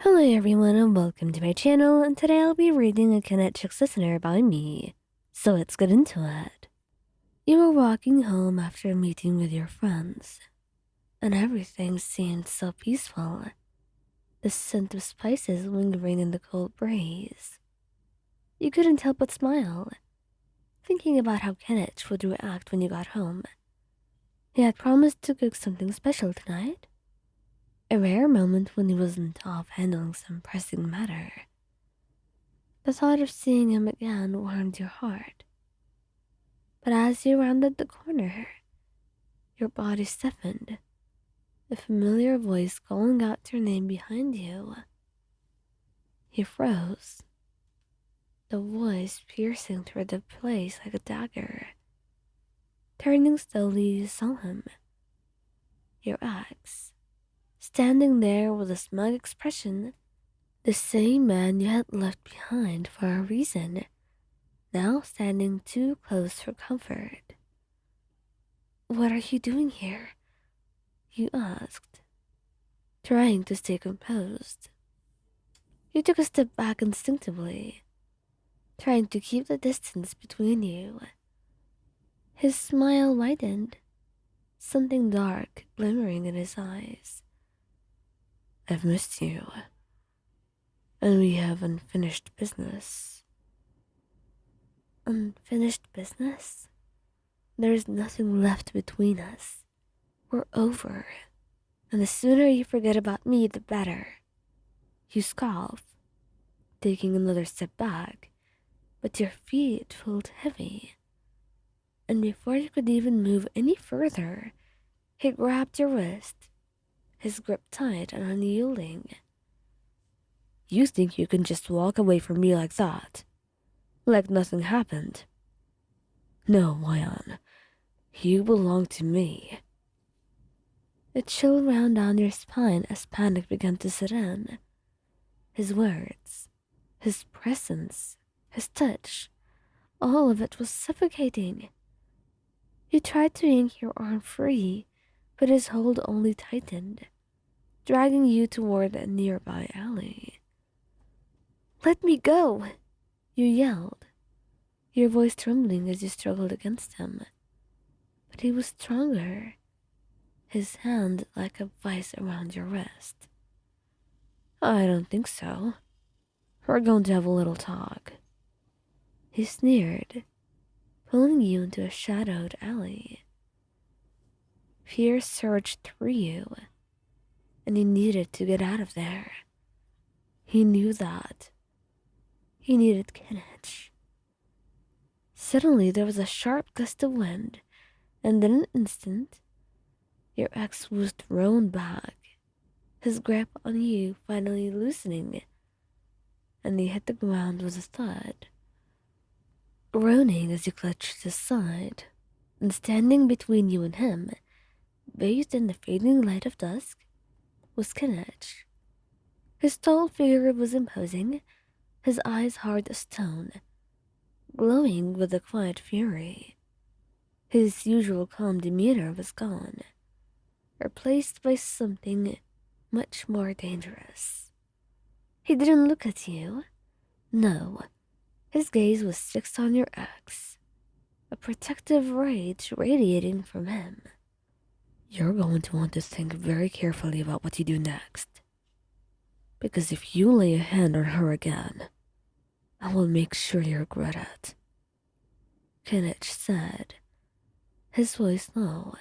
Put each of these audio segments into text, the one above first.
Hello everyone and welcome to my channel, and today I'll be reading a Kinich listener by me. So let's get into it. You were walking home after a meeting with your friends, and everything seemed so peaceful. The scent of spices lingering in the cold breeze. You couldn't help but smile, thinking about how Kinich would react when you got home. He had promised to cook something special tonight. A rare moment when he wasn't off handling some pressing matter. The thought of seeing him again warmed your heart. But as you rounded the corner, your body stiffened, a familiar voice calling out your name behind you. You froze, the voice piercing through the place like a dagger. Turning slowly, you saw him, your ex, standing there with a smug expression, the same man you had left behind for a reason, now standing too close for comfort. "What are you doing here?" you asked, trying to stay composed. You took a step back instinctively, trying to keep the distance between you. His smile widened, something dark glimmering in his eyes. "I've missed you, and we have unfinished business." "Unfinished business? There's nothing left between us. We're over, and the sooner you forget about me, the better." You scoff, taking another step back, but your feet felt heavy. And before you could even move any further, he grabbed your wrist, his grip tight and unyielding. "You think you can just walk away from me like that? Like nothing happened? No, Wyan, you belong to me." A chill ran down your spine as panic began to set in. His words, his presence, his touch, all of it was suffocating. You tried to yank your arm free, but his hold only tightened, dragging you toward a nearby alley. "Let me go!" you yelled, your voice trembling as you struggled against him. But he was stronger, his hand like a vice around your wrist. "I don't think so. We're going to have a little talk." He sneered, pulling you into a shadowed alley. Fear surged through you, and you needed to get out of there. He knew that. He needed Kinich. Suddenly, there was a sharp gust of wind, and in an instant, your ex was thrown back, his grip on you finally loosening, and he hit the ground with a thud. Groaning as you clutched his side, and standing between you and him, bathed in the fading light of dusk, was Kinich. His tall figure was imposing, his eyes hard as stone, glowing with a quiet fury. His usual calm demeanor was gone, replaced by something much more dangerous. He didn't look at you. No, his gaze was fixed on your ex, a protective rage radiating from him. "You're going to want to think very carefully about what you do next. Because if you lay a hand on her again, I will make sure you regret it," Kinich said, his voice low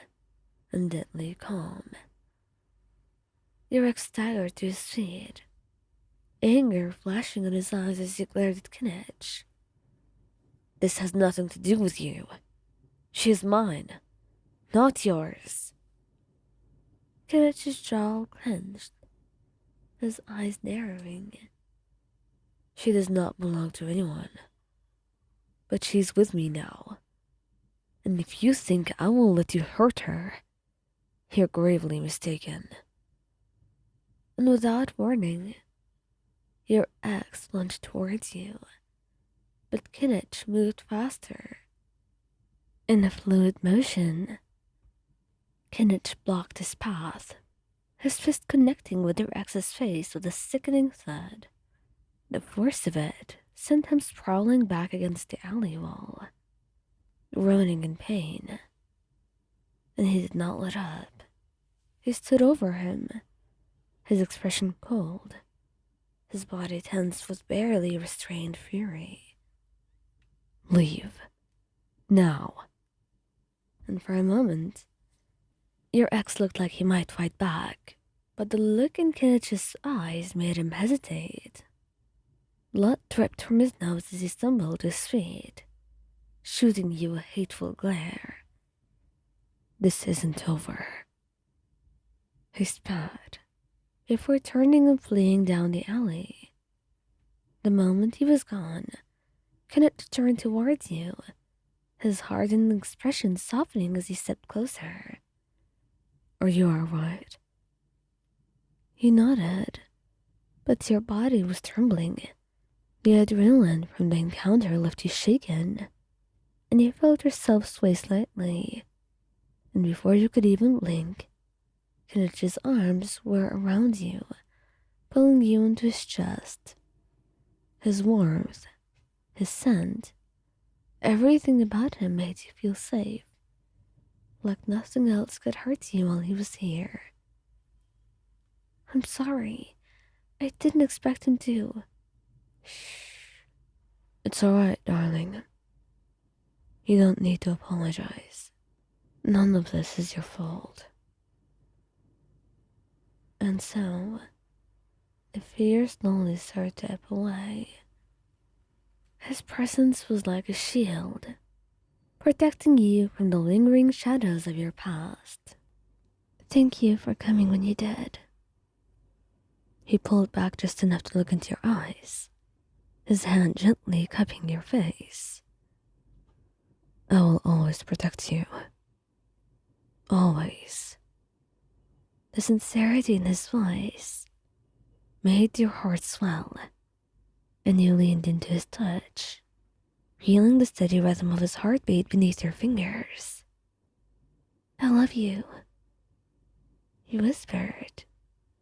and deadly calm. Your ex staggered to his feet, anger flashing in his eyes as he glared at Kinich. "This has nothing to do with you. She is mine, not yours." Kinich's jaw clenched, his eyes narrowing. "She does not belong to anyone. But she's with me now. And if you think I will let you hurt her, you're gravely mistaken." And without warning, your ex lunged towards you, but Kinich moved faster. In a fluid motion, Kinich blocked his path, his fist connecting with your ex's face with a sickening thud. The force of it sent him sprawling back against the alley wall, groaning in pain. And he did not let up. He stood over him, his expression cold, his body tense with barely restrained fury. Leave. Now. And for a moment, your ex looked like he might fight back, but the look in Kinich's eyes made him hesitate. Blood dripped from his nose as he stumbled to his feet, shooting you a hateful glare. This isn't over. He spat, before turning and fleeing down the alley. The moment he was gone, Kinich turned towards you, his hardened expression softening as he stepped closer. Are you all right? He nodded, but your body was trembling. The adrenaline from the encounter left you shaken, and you felt yourself sway slightly. And before you could even blink, Kinich's arms were around you, pulling you into his chest. His warmth, his scent, everything about him made you feel safe, like nothing else could hurt you while he was here. I'm sorry. I didn't expect him to. Shh. It's alright, darling. You don't need to apologize. None of this is your fault. And so, the fear slowly started to ebb away. His presence was like a shield, protecting you from the lingering shadows of your past. Thank you for coming when you did. He pulled back just enough to look into your eyes, his hand gently cupping your face. I will always protect you. Always. The sincerity in his voice made your heart swell, and you leaned into his touch, feeling the steady rhythm of his heartbeat beneath your fingers. I love you, he whispered,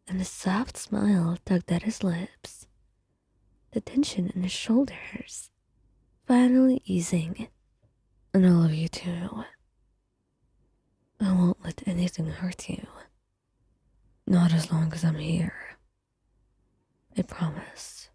and a soft smile tugged at his lips, the tension in his shoulders finally easing. And I love you too. I won't let anything hurt you. Not as long as I'm here. I promise.